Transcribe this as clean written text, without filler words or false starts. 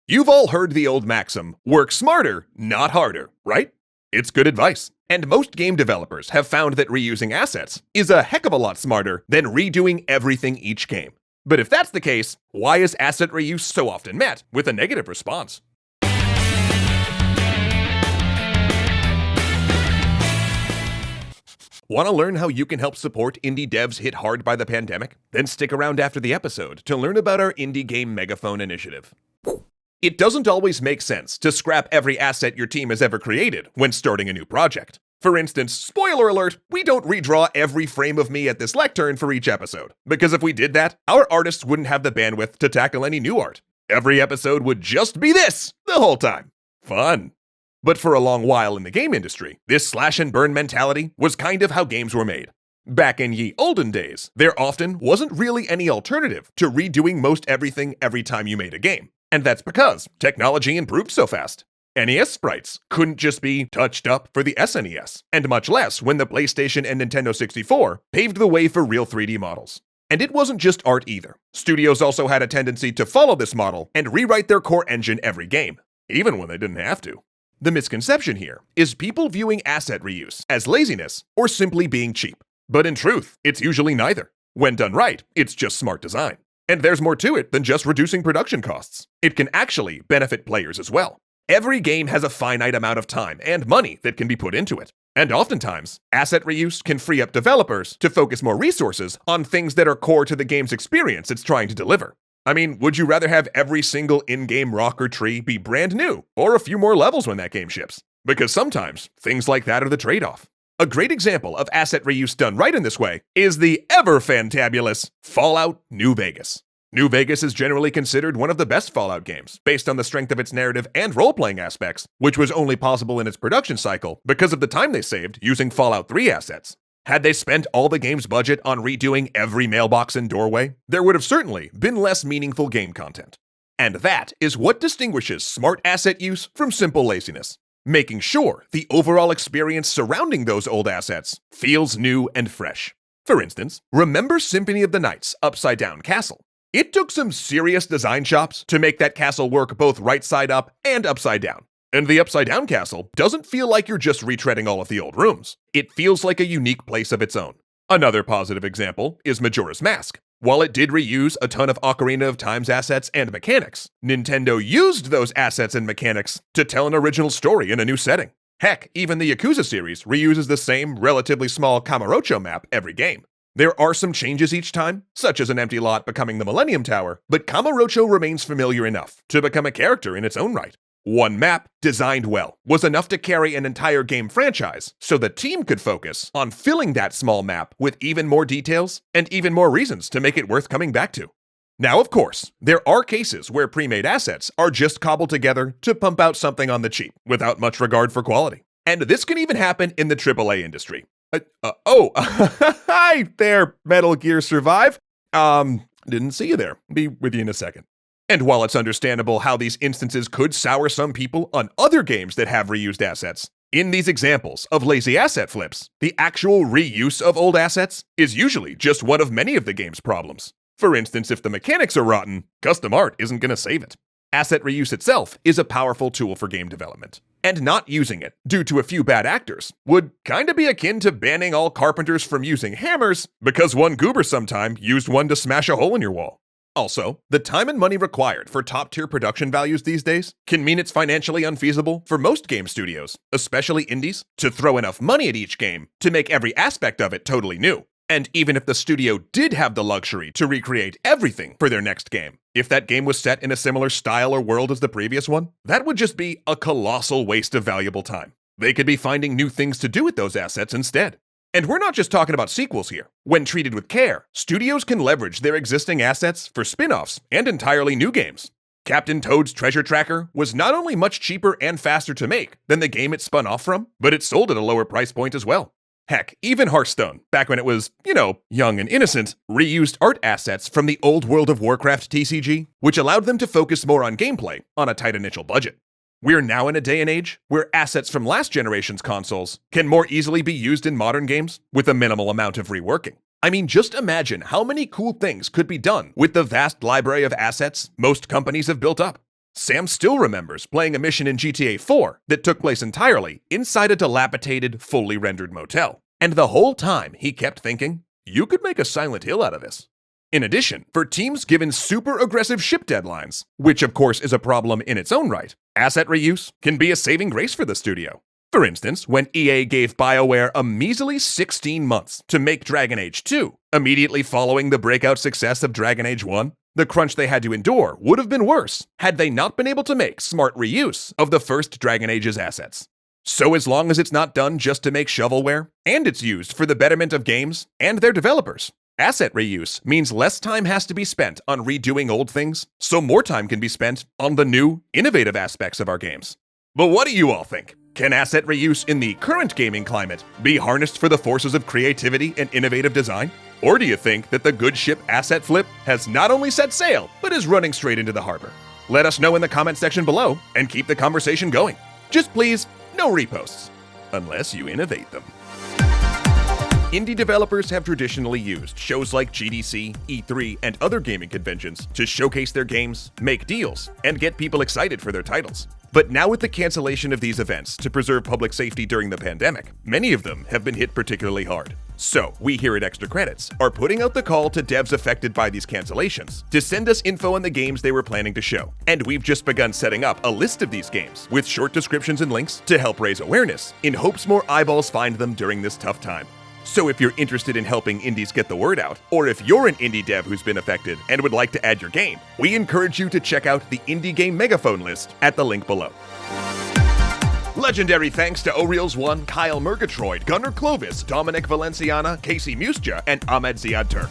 You've all heard the old maxim, work smarter, not harder, right? It's good advice. And most game developers have found that reusing assets is a heck of a lot smarter than redoing everything each game. But if that's the case, why is asset reuse so often met with a negative response? Want to learn how you can help support indie devs hit hard by the pandemic? Then stick around after the episode to learn about our Indie Game Megaphone initiative. It doesn't always make sense to scrap every asset your team has ever created when starting a new project. For instance, spoiler alert, we don't redraw every frame of me at this lectern for each episode, because if we did that, our artists wouldn't have the bandwidth to tackle any new art. Every episode would just be this the whole time. Fun. But for a long while in the game industry, this slash and burn mentality was kind of how games were made. Back in ye olden days, there often wasn't really any alternative to redoing most everything every time you made a game. And that's because technology improved so fast. NES sprites couldn't just be touched up for the SNES, and much less when the PlayStation and Nintendo 64 paved the way for real 3D models. And it wasn't just art either. Studios also had a tendency to follow this model and rewrite their core engine every game, even when they didn't have to. The misconception here is people viewing asset reuse as laziness or simply being cheap. But in truth, it's usually neither. When done right, it's just smart design. And there's more to it than just reducing production costs. It can actually benefit players as well. Every game has a finite amount of time and money that can be put into it. And oftentimes, asset reuse can free up developers to focus more resources on things that are core to the game's experience it's trying to deliver. I mean, would you rather have every single in-game rock or tree be brand new, or a few more levels when that game ships? Because sometimes, things like that are the trade-off. A great example of asset reuse done right in this way is the ever-fantabulous Fallout New Vegas. New Vegas is generally considered one of the best Fallout games, based on the strength of its narrative and role-playing aspects, which was only possible in its production cycle because of the time they saved using Fallout 3 assets. Had they spent all the game's budget on redoing every mailbox and doorway, there would have certainly been less meaningful game content. And that is what distinguishes smart asset use from simple laziness, making sure the overall experience surrounding those old assets feels new and fresh. For instance, remember Symphony of the Night's upside-down castle? It took some serious design chops to make that castle work both right side up and upside down. And the upside-down castle doesn't feel like you're just retreading all of the old rooms. It feels like a unique place of its own. Another positive example is Majora's Mask. While it did reuse a ton of Ocarina of Time's assets and mechanics, Nintendo used those assets and mechanics to tell an original story in a new setting. Heck, even the Yakuza series reuses the same relatively small Kamurocho map every game. There are some changes each time, such as an empty lot becoming the Millennium Tower, but Kamurocho remains familiar enough to become a character in its own right. One map, designed well, was enough to carry an entire game franchise, so the team could focus on filling that small map with even more details and even more reasons to make it worth coming back to. Now, of course, there are cases where pre-made assets are just cobbled together to pump out something on the cheap, without much regard for quality. And this can even happen in the AAA industry. Hi there, Metal Gear Survive. Didn't see you there. Be with you in a second. And while it's understandable how these instances could sour some people on other games that have reused assets, in these examples of lazy asset flips, the actual reuse of old assets is usually just one of many of the game's problems. For instance, if the mechanics are rotten, custom art isn't going to save it. Asset reuse itself is a powerful tool for game development, and not using it due to a few bad actors would kinda be akin to banning all carpenters from using hammers because one goober sometime used one to smash a hole in your wall. Also, the time and money required for top-tier production values these days can mean it's financially unfeasible for most game studios, especially indies, to throw enough money at each game to make every aspect of it totally new. And even if the studio did have the luxury to recreate everything for their next game, if that game was set in a similar style or world as the previous one, that would just be a colossal waste of valuable time. They could be finding new things to do with those assets instead. And we're not just talking about sequels here. When treated with care, studios can leverage their existing assets for spin-offs and entirely new games. Captain Toad's Treasure Tracker was not only much cheaper and faster to make than the game it spun off from, but it sold at a lower price point as well. Heck, even Hearthstone, back when it was, young and innocent, reused art assets from the old World of Warcraft TCG, which allowed them to focus more on gameplay on a tight initial budget. We're now in a day and age where assets from last generation's consoles can more easily be used in modern games with a minimal amount of reworking. I mean, just imagine how many cool things could be done with the vast library of assets most companies have built up. Sam still remembers playing a mission in GTA 4 that took place entirely inside a dilapidated, fully rendered motel. And the whole time he kept thinking, you could make a Silent Hill out of this. In addition, for teams given super aggressive ship deadlines, which of course is a problem in its own right, asset reuse can be a saving grace for the studio. For instance, when EA gave BioWare a measly 16 months to make Dragon Age 2, immediately following the breakout success of Dragon Age 1, the crunch they had to endure would have been worse had they not been able to make smart reuse of the first Dragon Age's assets. So as long as it's not done just to make shovelware, and it's used for the betterment of games and their developers, asset reuse means less time has to be spent on redoing old things, so more time can be spent on the new, innovative aspects of our games. But what do you all think? Can asset reuse in the current gaming climate be harnessed for the forces of creativity and innovative design? Or do you think that the good ship asset flip has not only set sail, but is running straight into the harbor? Let us know in the comment section below and keep the conversation going. Just please, no reposts, unless you innovate them. Indie developers have traditionally used shows like GDC, E3, and other gaming conventions to showcase their games, make deals, and get people excited for their titles. But now with the cancellation of these events to preserve public safety during the pandemic, many of them have been hit particularly hard. So, we here at Extra Credits are putting out the call to devs affected by these cancellations to send us info on the games they were planning to show. And we've just begun setting up a list of these games with short descriptions and links to help raise awareness in hopes more eyeballs find them during this tough time. So if you're interested in helping indies get the word out, or if you're an indie dev who's been affected and would like to add your game, we encourage you to check out the Indie Game Megaphone list at the link below. Legendary thanks to O'Reels1, Kyle Murgatroyd, Gunnar Clovis, Dominic Valenciana, Casey Musja, and Ahmed Ziad Turk.